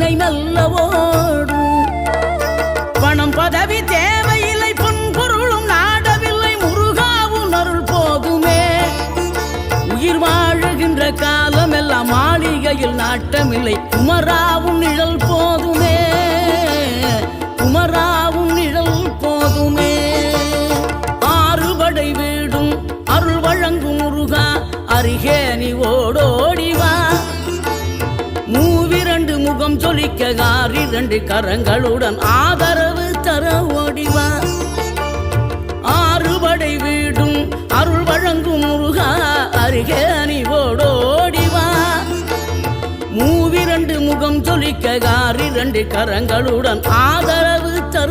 வினை நல்ல ஓடும். பணம் பதவி தேவையில்லை, பொன் பொருளும் நாடவில்லை, முருகாவும் அருள் போதுமே. உயிர் வாழுகின்ற காலம் எல்லாம் மாளிகையில் நாட்டமில்லை, குமராவும் நிழல் போதுமே, குமராவும் நிழல் போதுமே. ஆறுபடை வீடும் அருள் வழங்கும் முருகா, அருகே நீ ஓடோடிவா. மூவிரண்டு முகம் சொலிக்க ஆறிரண்டு கரங்களுடன் ஆதரவு தர ஓடிவா. ஆறுபடை வீடும் அருள் வழங்கும் முருகா, அருகே நீ ஓடோடிவா. மூவிரண்டு முகம் சொலிக்க ஆறிரண்டு கரங்களுடன் ஆதரவு தர